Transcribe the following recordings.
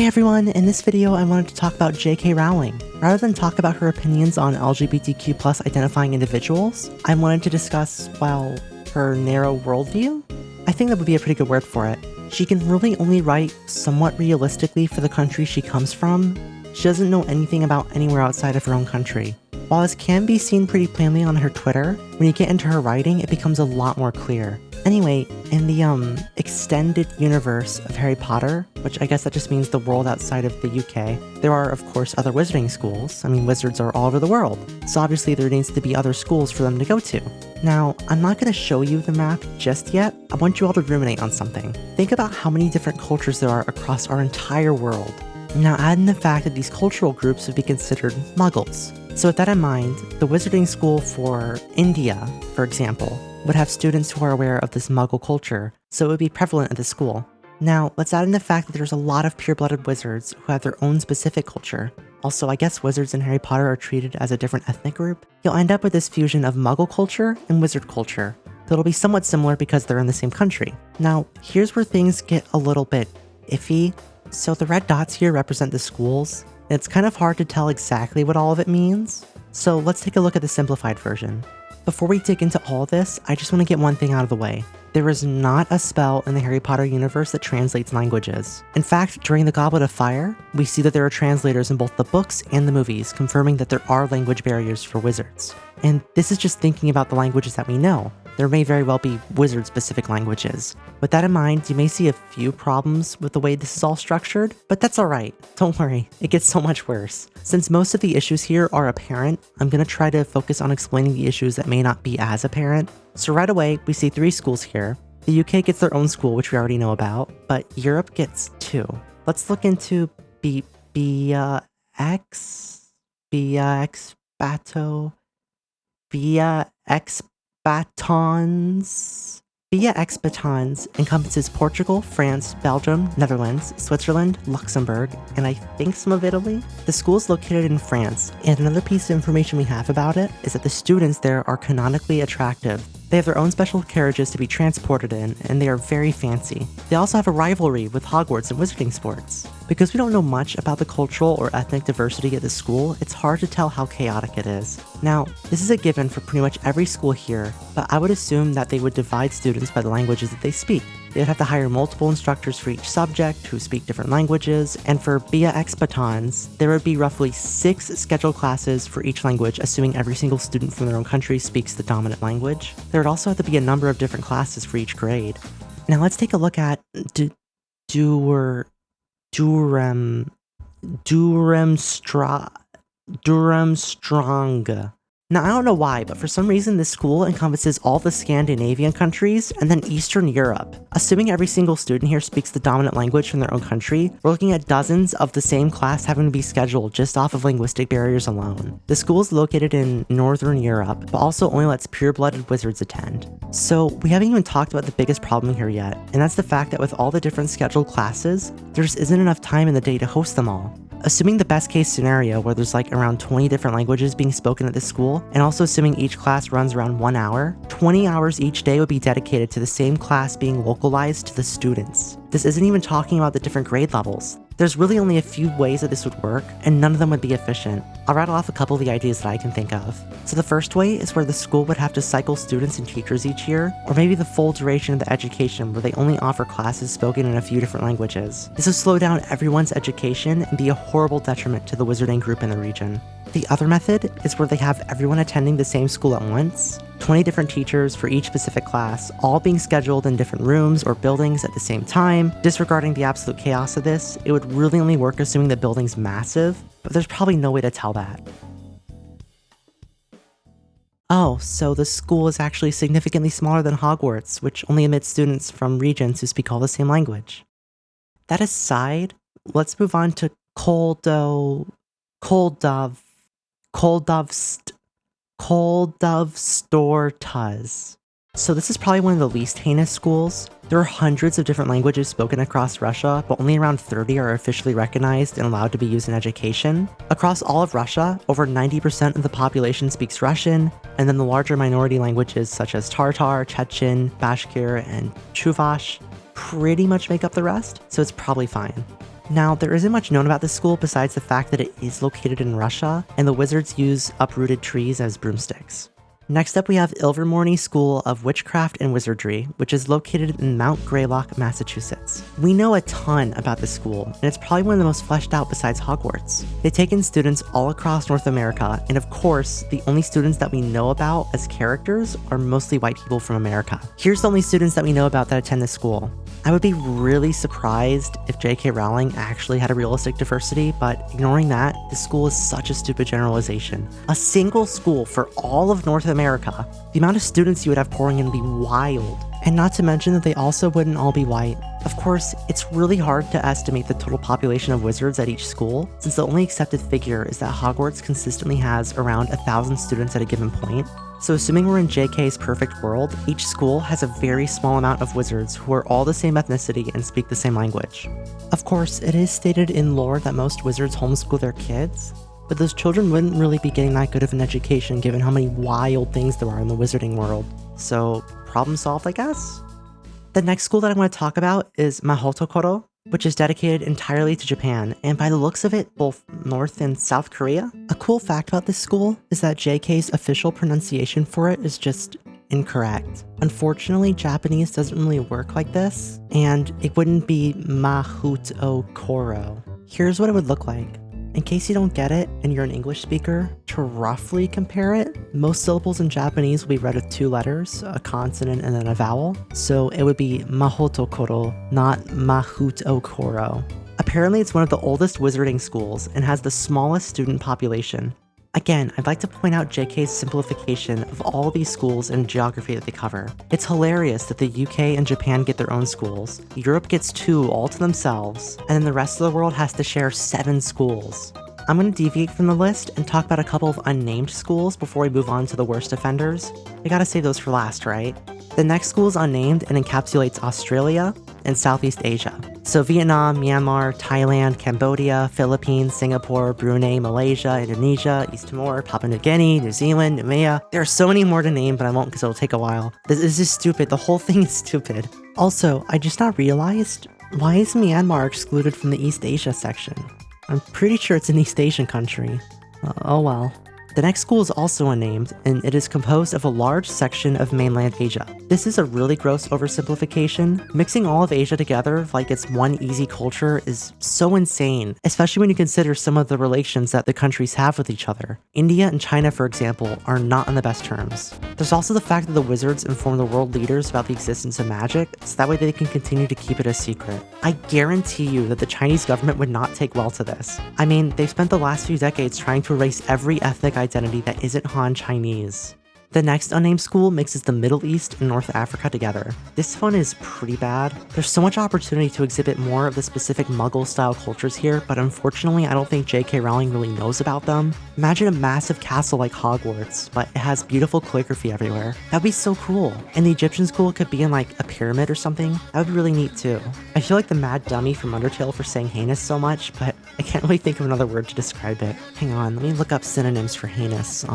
Hey everyone, in this video I wanted to talk about J.K. Rowling. Rather than talk about her opinions on LGBTQ+ identifying individuals, I wanted to discuss, well, her narrow worldview? I think that would be a pretty good word for it. She can really only write somewhat realistically for the country she comes from. She doesn't know anything about anywhere outside of her own country. While this can be seen pretty plainly on her Twitter, when you get into her writing, it becomes a lot more clear. Anyway, in the extended universe of Harry Potter, which I guess that just means the world outside of the UK, there are of course other wizarding schools. I mean, wizards are all over the world, so obviously there needs to be other schools for them to go to. Now, I'm not going to show you the map just yet. I want you all to ruminate on something. Think about how many different cultures there are across our entire world. Now add in the fact that these cultural groups would be considered muggles. So with that in mind, the wizarding school for India, for example, would have students who are aware of this muggle culture, so it would be prevalent at the school. Now, let's add in the fact that there's a lot of pure-blooded wizards who have their own specific culture. Also, I guess wizards in Harry Potter are treated as a different ethnic group. You'll end up with this fusion of muggle culture and wizard culture. It'll be somewhat similar because they're in the same country. Now, here's where things get a little bit iffy. So the red dots here represent the schools, and it's kind of hard to tell exactly what all of it means. So let's take a look at the simplified version. Before we dig into all this, I just want to get one thing out of the way. There is not a spell in the Harry Potter universe that translates languages. In fact, during the Goblet of Fire, we see that there are translators in both the books and the movies, confirming that there are language barriers for wizards. And this is just thinking about the languages that we know. There may very well be wizard-specific languages. With that in mind, you may see a few problems with the way this is all structured, but that's alright. Don't worry, it gets so much worse. Since most of the issues here are apparent, I'm going to try to focus on explaining the issues that may not be as apparent. So right away, we see 3 schools here. The UK gets their own school, which we already know about, but Europe gets 2. Let's look into Beauxbatons encompasses Portugal, France, Belgium, Netherlands, Switzerland, Luxembourg, and I think some of Italy. The school is located in France, and another piece of information we have about it is that the students there are canonically attractive. They have their own special carriages to be transported in, and they are very fancy. They also have a rivalry with Hogwarts in wizarding sports. Because we don't know much about the cultural or ethnic diversity at the school, it's hard to tell how chaotic it is. Now, this is a given for pretty much every school here, but I would assume that they would divide students by the languages that they speak. They would have to hire multiple instructors for each subject who speak different languages, and for Beauxbatons, there would be roughly 6 scheduled classes for each language, assuming every single student from their own country speaks the dominant language. There would also have to be a number of different classes for each grade. Now let's take a look at Durmstrang. Now, I don't know why, but for some reason this school encompasses all the Scandinavian countries and then Eastern Europe. Assuming every single student here speaks the dominant language from their own country, we're looking at dozens of the same class having to be scheduled just off of linguistic barriers alone. The school is located in Northern Europe, but also only lets pure-blooded wizards attend. So we haven't even talked about the biggest problem here yet, and that's the fact that with all the different scheduled classes, there just isn't enough time in the day to host them all. Assuming the best case scenario where there's like around 20 different languages being spoken at this school, and also assuming each class runs around 1 hour, 20 hours each day would be dedicated to the same class being localized to the students. This isn't even talking about the different grade levels. There's really only a few ways that this would work, and none of them would be efficient. I'll rattle off a couple of the ideas that I can think of. So the first way is where the school would have to cycle students and teachers each year, or maybe the full duration of the education where they only offer classes spoken in a few different languages. This would slow down everyone's education and be a horrible detriment to the wizarding group in the region. The other method is where they have everyone attending the same school at once, 20 different teachers for each specific class, all being scheduled in different rooms or buildings at the same time. Disregarding the absolute chaos of this, it would really only work assuming the building's massive, but there's probably no way to tell that. Oh, so the school is actually significantly smaller than Hogwarts, which only admits students from regions who speak all the same language. That aside, let's move on to Koldovstoretz. So this is probably one of the least heinous schools. There are hundreds of different languages spoken across Russia, but only around 30 are officially recognized and allowed to be used in education. Across all of Russia, over 90% of the population speaks Russian, and then the larger minority languages such as Tatar, Chechen, Bashkir, and Chuvash pretty much make up the rest, so it's probably fine. Now, there isn't much known about this school besides the fact that it is located in Russia, and the wizards use uprooted trees as broomsticks. Next up, we have Ilvermorny School of Witchcraft and Wizardry, which is located in Mount Greylock, Massachusetts. We know a ton about this school, and it's probably one of the most fleshed out besides Hogwarts. They take in students all across North America, and of course, the only students that we know about as characters are mostly white people from America. Here's the only students that we know about that attend this school. I would be really surprised if J.K. Rowling actually had a realistic diversity, but ignoring that, this school is such a stupid generalization. A single school for all of North America, the amount of students you would have pouring in would be wild. And not to mention that they also wouldn't all be white. Of course, it's really hard to estimate the total population of wizards at each school, since the only accepted figure is that Hogwarts consistently has around 1,000 students at a given point. So assuming we're in JK's perfect world, each school has a very small amount of wizards who are all the same ethnicity and speak the same language. Of course, it is stated in lore that most wizards homeschool their kids, but those children wouldn't really be getting that good of an education given how many wild things there are in the wizarding world. So, problem solved, I guess? The next school that I want to talk about is Mahhootokohro, which is dedicated entirely to Japan, and by the looks of it, both North and South Korea. A cool fact about this school is that JK's official pronunciation for it is just incorrect. Unfortunately, Japanese doesn't really work like this, and it wouldn't be Mahhootokohro. Here's what it would look like. In case you don't get it and you're an English speaker, to roughly compare it, most syllables in Japanese will be read with 2 letters, a consonant and then a vowel. So it would be Mahhootokohro, not Mahhootokohro. Apparently it's one of the oldest wizarding schools and has the smallest student population. Again, I'd like to point out JK's simplification of all these schools and geography that they cover. It's hilarious that the UK and Japan get their own schools, Europe gets 2 all to themselves, and then the rest of the world has to share 7 schools. I'm going to deviate from the list and talk about a couple of unnamed schools before we move on to the worst offenders. I gotta save those for last, right? The next school is unnamed and encapsulates Australia and Southeast Asia. So Vietnam, Myanmar, Thailand, Cambodia, Philippines, Singapore, Brunei, Malaysia, Indonesia, East Timor, Papua New Guinea, New Zealand, Nouméa. There are so many more to name, but I won't because it'll take a while. This is just stupid. The whole thing is stupid. Also, I just not realized, why is Myanmar excluded from the East Asia section? I'm pretty sure it's an East Asian country. Oh well. The next school is also unnamed, and it is composed of a large section of mainland Asia. This is a really gross oversimplification. Mixing all of Asia together like it's one easy culture is so insane, especially when you consider some of the relations that the countries have with each other. India and China, for example, are not on the best terms. There's also the fact that the wizards inform the world leaders about the existence of magic, so that way they can continue to keep it a secret. I guarantee you that the Chinese government would not take well to this. I mean, they've spent the last few decades trying to erase every ethnic identity that isn't Han Chinese. The next unnamed school mixes the Middle East and North Africa together. This one is pretty bad. There's so much opportunity to exhibit more of the specific Muggle-style cultures here, but unfortunately I don't think J.K. Rowling really knows about them. Imagine a massive castle like Hogwarts, but it has beautiful calligraphy everywhere. That'd be so cool. And the Egyptian school could be in like a pyramid or something. That would be really neat too. I feel like the mad dummy from Undertale for saying heinous so much, but I can't really think of another word to describe it. Hang on, let me look up synonyms for heinous.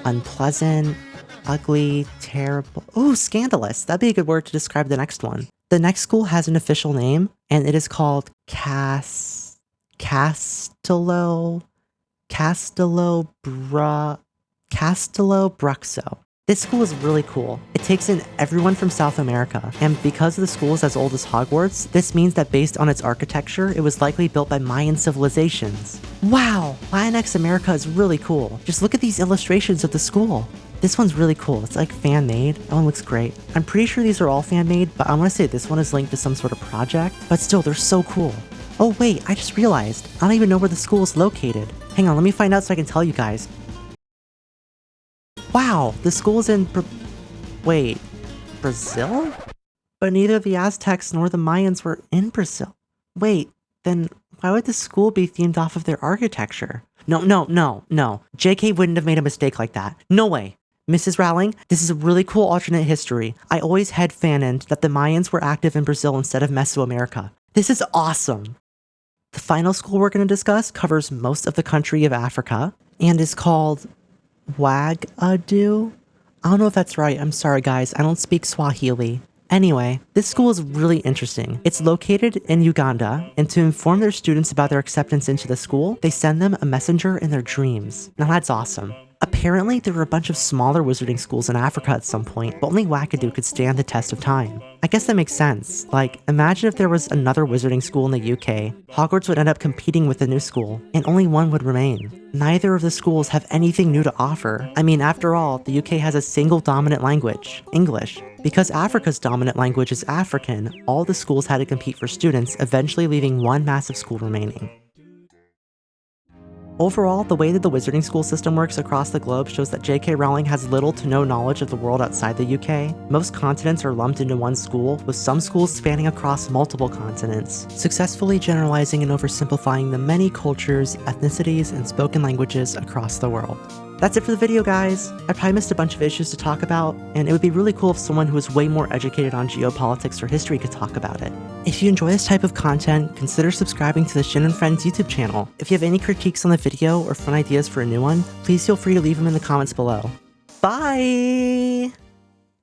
Unpleasant, ugly, terrible. Ooh, scandalous. That'd be a good word to describe the next one. The next school has an official name, and it is called Castelobruxo. This school is really cool. It takes in everyone from South America, and because the school is as old as Hogwarts, this means that based on its architecture, it was likely built by Mayan civilizations. Wow, Latinx America is really cool. Just look at these illustrations of the school. This one's really cool. It's like fan-made. That one looks great. I'm pretty sure these are all fan-made, but I want to say this one is linked to some sort of project, but still, they're so cool. Oh wait, I just realized. I don't even know where the school is located. Hang on, let me find out so I can tell you guys. Wow, the school's in Brazil? But neither the Aztecs nor the Mayans were in Brazil. Wait, then why would the school be themed off of their architecture? No. JK wouldn't have made a mistake like that. No way. Mrs. Rowling, this is a really cool alternate history. I always headcanoned that the Mayans were active in Brazil instead of Mesoamerica. This is awesome. The final school we're going to discuss covers most of the country of Africa and is called Wagadu? I don't know if that's right. I'm sorry, guys. I don't speak Swahili. Anyway, this school is really interesting. It's located in Uganda, and to inform their students about their acceptance into the school, they send them a messenger in their dreams. Now that's awesome. Apparently, there were a bunch of smaller wizarding schools in Africa at some point, but only Wackadoo could stand the test of time. I guess that makes sense. Like, imagine if there was another wizarding school in the UK, Hogwarts would end up competing with the new school, and only one would remain. Neither of the schools have anything new to offer. I mean, after all, the UK has a single dominant language, English. Because Africa's dominant language is African, all the schools had to compete for students, eventually leaving one massive school remaining. Overall, the way that the wizarding school system works across the globe shows that J.K. Rowling has little to no knowledge of the world outside the UK. Most continents are lumped into one school, with some schools spanning across multiple continents, successfully generalizing and oversimplifying the many cultures, ethnicities, and spoken languages across the world. That's it for the video, guys. I probably missed a bunch of issues to talk about, and it would be really cool if someone who is way more educated on geopolitics or history could talk about it. If you enjoy this type of content, consider subscribing to the Shin and Friends YouTube channel. If you have any critiques on the video or fun ideas for a new one, please feel free to leave them in the comments below. Bye!